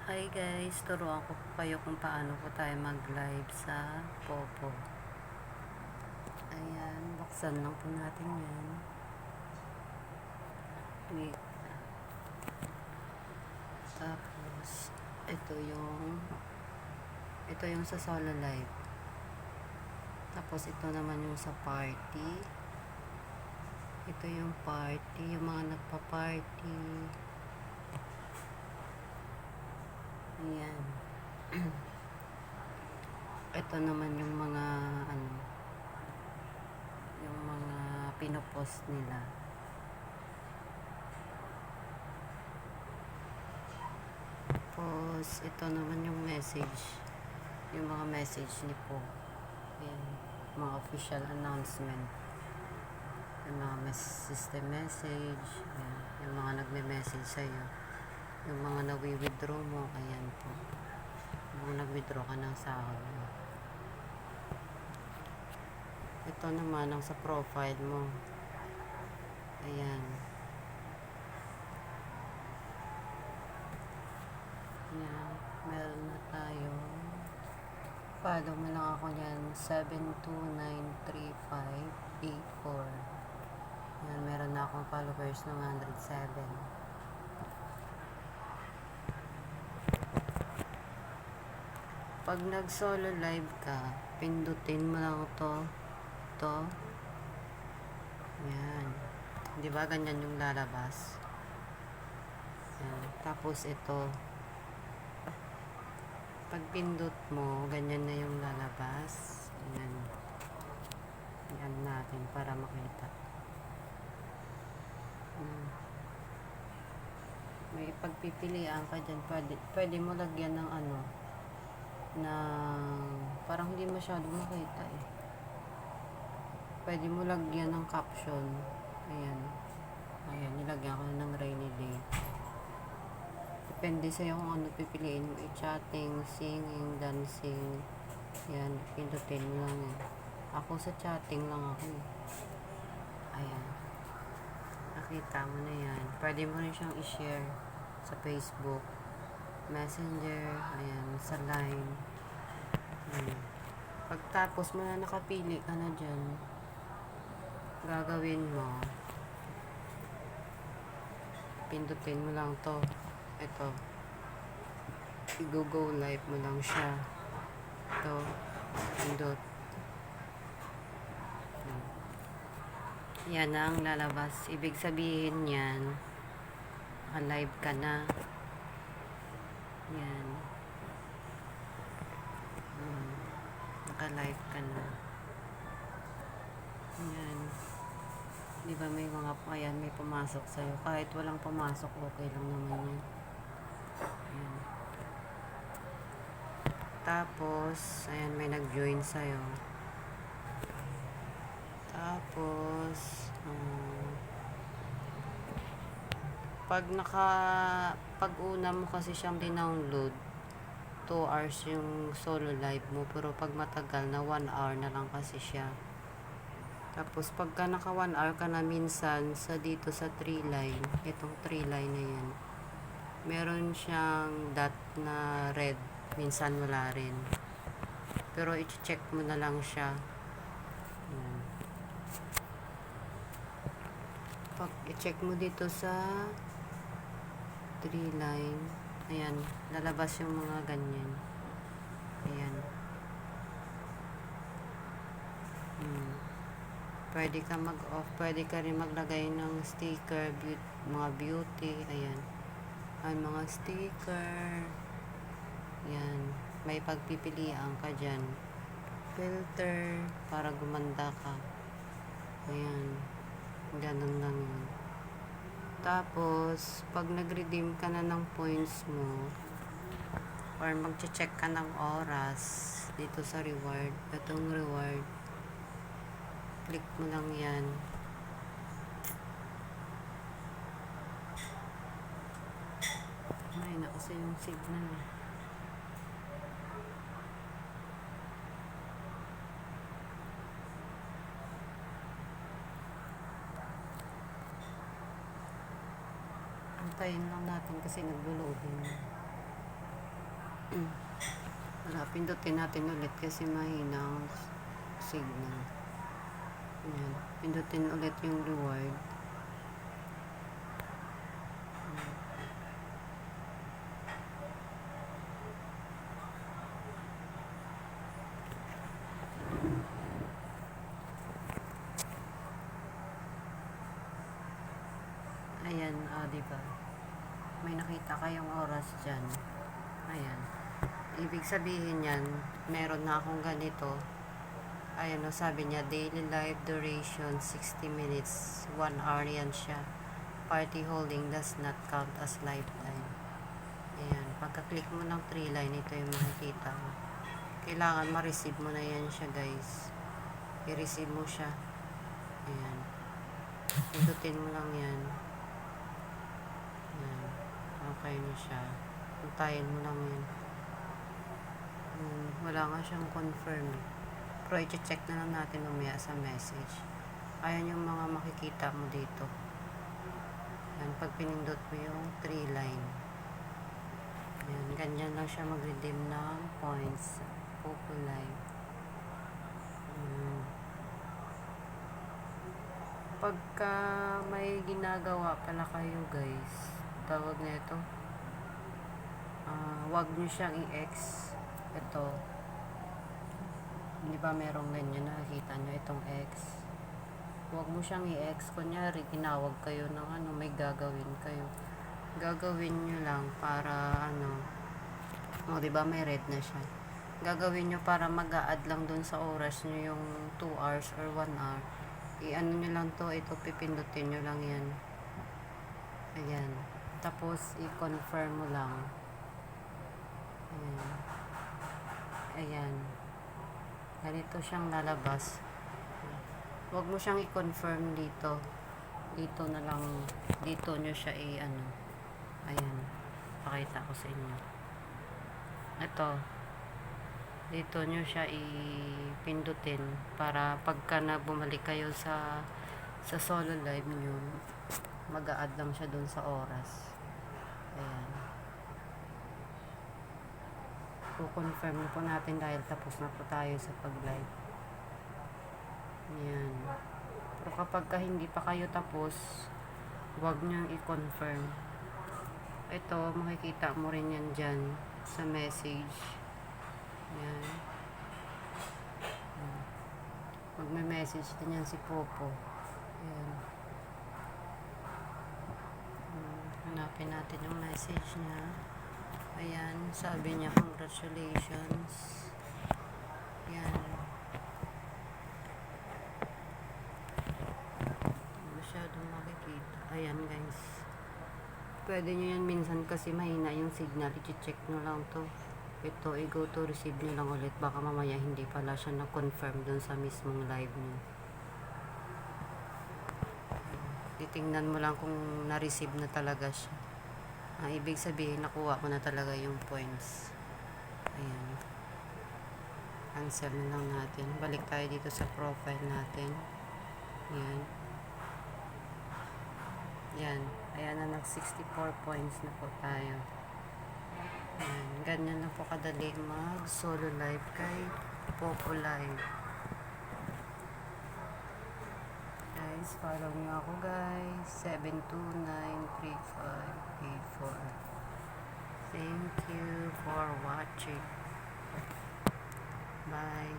Hi guys, turuan ko po kayo kung paano po tayo mag-live sa Popo. Ayan, buksan lang po natin yan. Tapos, ito yung sa solo live. Tapos, ito naman yung sa party. Ito yung party, yung mga nagpa-party. Ayan. Ito naman yung mga yung mga pinopost nila. Tapos ito naman yung message, yung mga message ni po. Ayan, mga official announcement, yung mga system message. Ayan, yung mga nagme-message sa'yo, yung mga nawi-withdraw mo. Ayan po, yung nag-withdraw ka ng sahod mo. Ito naman ang sa profile mo. Ayan. Ayan, meron na tayo. Follow mo lang ako yan, 7293584. Ayan, meron na akong followers ng 107. Pag nag-solo live ka, pindutin mo lang ito. Ayan. Di ba ganyan yung lalabas? Ayan. Tapos ito. Pag pindot mo, ganyan na yung lalabas. Ayan. Ayan natin para makita. May pagpipilian ka dyan. Pwede mo lagyan ng parang hindi masyado makita eh. Pwede mo lagyan ng caption. Ayan. Ayan, nilagyan ko na ng rainy day. Depende sa'yo kung ano pipiliin mo. I-chatting, singing, dancing. Ayan, pindutin mo lang eh. Ako sa chatting lang ako eh. Ayan. Nakita mo na yan. Pwede mo rin siyang i-share sa Facebook, Messenger, ayan, sa Line. Ayan. Pagtapos mo na nakapili ka na dyan, gagawin mo, pindutin mo lang to. Ito, i-go live mo lang siya. Ito, pindot. Yan na ang lalabas. Ibig sabihin yan, naka-live ka na. Yan. Naka-live ka na. Yan. Di ba may mga, ayan, may pumasok sa'yo. Kahit walang pumasok, okay lang naman yan. Ayan. Tapos, ayan, may nag-join sa'yo. Tapos, pag una mo kasi siyang dinownload, 2 hours yung solo live mo. Pero pag matagal na, 1 hour na lang kasi siya. Tapos, pagka naka 1 hour ka na minsan, dito sa 3 line, itong 3 line na yan, meron siyang dot na red. Minsan wala rin. Pero, i-check mo na lang siya. Ayan. Pag i-check mo dito sa 3 line, ayan, lalabas yung mga ganyan. Ayan. Pwede ka mag-off, pwede ka rin maglagay ng sticker, mga beauty, ayan. Ay, mga sticker. Ayan, may pagpipilian ka dyan. Filter, para gumanda ka. Ayan, ganun lang yun. Tapos, pag nag-redeem ka na ng points mo, or mag-check ka ng oras, dito sa reward, itong reward, click mo lang yan. Ay, nakusa yung signal. Antayin lang natin kasi naglo-loading. Wala, pindutin natin ulit kasi mahina ang signal. Ayan. Pindutin ulit yung reward. Ayan, diba? May nakita kayong oras dyan. Ayan. Ibig sabihin yan, meron na akong ganito. Ayan o, sabi niya, daily live duration, 60 minutes, 1 hour yan siya. Party holding does not count as lifetime. Ayan, pagka-click mo ng 3 line, ito yung makikita mo. Kailangan ma-receive mo na yan siya, guys. I-receive mo siya. Ayan. Pindutin mo lang yan. Ayan. Okay na siya. Puntayin mo lang yan. Wala nga siyang confirm. Pero i-check na lang natin mamaya sa message. Ayan yung mga makikita mo dito. Ayan, pag pinindot mo yung 3 line. Ayan, ganyan lang siya mag-redeem ng points. Popo Live. Pagka may ginagawa pala kayo, guys, tawag na ito, wag nyo siyang i-X. Ito, di ba merong ganyan, nakikita nyo itong X. Wag mo siyang i-X. Kunyari, tinawag kayo ng may gagawin kayo. Gagawin nyo lang para di ba may red na siya. Gagawin nyo para mag-a-add lang dun sa oras nyo yung 2 hours or 1 hour. I-ano nyo lang to, ito pipindutin nyo lang yan. Ayan. Tapos, i-confirm mo lang. Ayan. Ayan. Ganito siyang lalabas. Huwag mo siyang i-confirm dito. Dito na lang, dito nyo siya ayan. Pakita ko sa inyo. Ito. Dito nyo siya ipindutin para pagka na bumalik kayo sa solo live nyo, mag-a-add lang siya dun sa oras. Ayan. Confirm na po natin dahil tapos na po tayo sa pag-live. Ayan. Pero kapag hindi pa kayo tapos, huwag nyo i-confirm. Ito, makikita mo rin yan dyan sa message. Ayan. Magme-message din yan si Popo. Ayan. Hanapin natin yung message niya. Ayan, sabi niya, congratulations. Ayan. Masyadong makikita. Ayan, guys. Pwede nyo yan minsan kasi mahina yung signal. I-check nyo lang to. Ito, i-go to receive nyo lang ulit. Baka mamaya hindi pala siya na-confirm dun sa mismong live nyo. Titingnan mo lang kung na-receive na talaga siya. Ibig sabihin, nakuha ko na talaga yung points. Ayan. Cancel na lang natin. Balik tayo dito sa profile natin. Ayan. Ayan. Ayan na, nag-64 points na po tayo. Ayan. Ganyan na po kadali mag-solo live kay Popo Live. Guys, follow nyo ako, guys. 7293584. Thank you for watching. Bye.